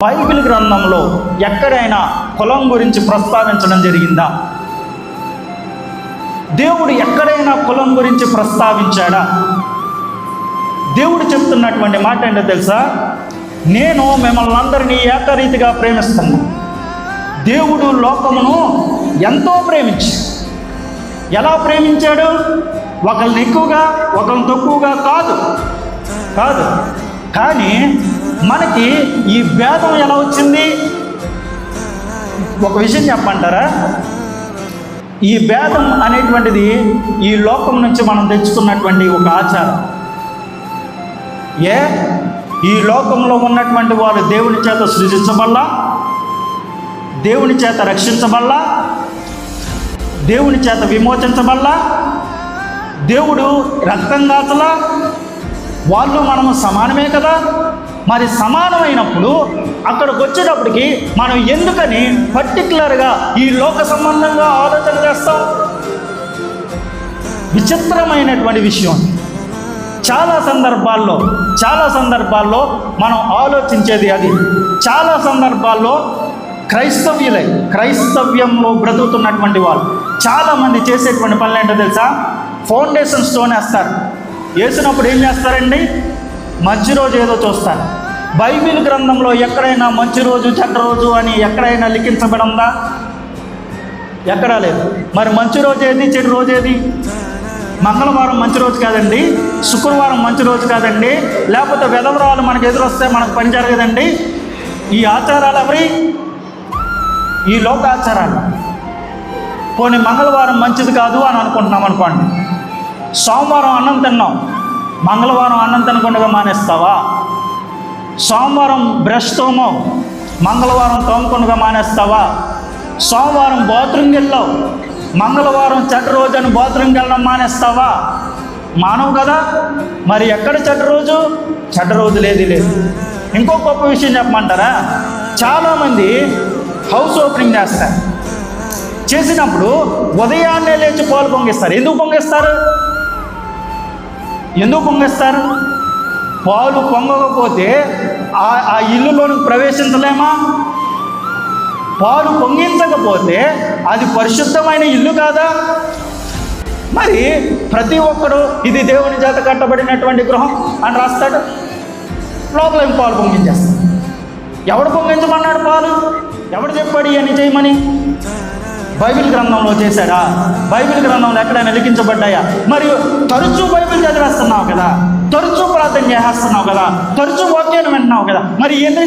Bible గ్రంథంలో ఎక్కడైనా కులం గురించి ప్రస్తావించడం జరిగిందా? దేవుడు ఎక్కడైనా కులం గురించి ప్రస్తావించాడా? దేవుడు చెప్తున్నటువంటి మాట ఏంటో తెలుసా? నేను మిమ్మల్ని అందరినీ ఏకరీతిగా ప్రేమిస్తున్నాను. దేవుడు లోకమును ఎంతో ఎలా ప్రేమించాడు? ఒకరిని ఎక్కువగా ఒకరిని తక్కువగా కాదు. కానీ మనకి ఈ భేదం ఎలా వచ్చింది? ఒక విషయం చెప్పంటారా? ఈ భేదం అనేటువంటిది ఈ లోకం నుంచి మనం తెచ్చుకున్నటువంటి ఒక ఆచారం. ఈ లోకంలో ఉన్నటువంటి వారు దేవుని చేత సృజించబల్లా, దేవుని చేత రక్షించబల్లా, దేవుని చేత విమోచించబల్లా, దేవుడు రక్తం కాచలా, వాళ్ళు మనము సమానమే కదా. మరి సమానమైనప్పుడు అక్కడికి వచ్చేటప్పటికి మనం ఎందుకని పర్టికులర్గా ఈ లోక సంబంధంగా ఆలోచన చేస్తాం? విచిత్రమైనటువంటి విషయం. చాలా సందర్భాల్లో మనం ఆలోచించేది అది. చాలా సందర్భాల్లో క్రైస్తవ్యంలో బ్రతుకుతున్నటువంటి వాళ్ళు చాలామంది చేసేటువంటి పనులు ఏంటో తెలుసా? ఫౌండేషన్ స్టోన్ వేస్తారు. వేసినప్పుడు ఏం చేస్తారండి? మంచి రోజు ఏదో చూస్తారు. బైబిల్ గ్రంథంలో ఎక్కడైనా మంచి రోజు చెడ్డ రోజు అని ఎక్కడైనా లిఖించబడిందా? ఎక్కడా లేదు. మరి మంచి రోజు ఏది, చెడు రోజు ఏది? మంగళవారం మంచి రోజు కాదండి, శుక్రవారం మంచి రోజు కాదండి, లేకపోతే వెధవరాలు మనకు ఎదురొస్తే మనకు పని జరగదండి. ఈ ఆచారాలు ఎవరి? ఈ లోక ఆచారాలు. పోనీ మంగళవారం మంచిది కాదు అని అనుకుంటున్నాం అనుకోండి. సోమవారం అన్నం తిన్నాం, మంగళవారం అన్నం తినకుండా మానేస్తావా? సోమవారం బ్రష్ తోమో, మంగళవారం తోమకుండా మానేస్తావా? సోమవారం బాత్రూమ్కి వెళ్ళావు, మంగళవారం చెడ్డ రోజు అని బాత్రూమ్కి వెళ్ళడం మానేస్తావా? మానవు కదా. మరి ఎక్కడ చెడ్డ రోజు? చెడ్డ రోజు లేదు. ఇంకో గొప్ప విషయం చెప్పమంటారా? చాలామంది హౌస్ ఓపెనింగ్ చేస్తారు. చేసినప్పుడు ఉదయాన్నే లేచి పాలు పొంగిస్తారు. ఎందుకు పొంగిస్తారు? పాలు పొంగకపోతే ఆ ఇల్లులోనికి ప్రవేశించలేమా? పాలు పొంగించకపోతే అది పరిశుద్ధమైన ఇల్లు కాదా? మరి ప్రతి ఒక్కడు ఇది దేవుని చేత కట్టబడినటువంటి గృహం అని రాస్తాడు, లోపల పాలు పొంగించేస్తాడు. ఎవడు పొంగించమన్నాడు పాలు? ఎవడు చెప్పాడు అని చేయమని? బైబిల్ గ్రంథంలో చేశాడా? బైబిల్ గ్రంథంలో ఎక్కడైనా లిఖించబడ్డాయా? మరియు తరచూ బైబిల్ చదివేస్తున్నావు కదా, తరచూ ప్రార్థన చేస్తున్నావు కదా, తరచూ వాక్యాన్ని వింటున్నావు కదా, మరి ఎందుకు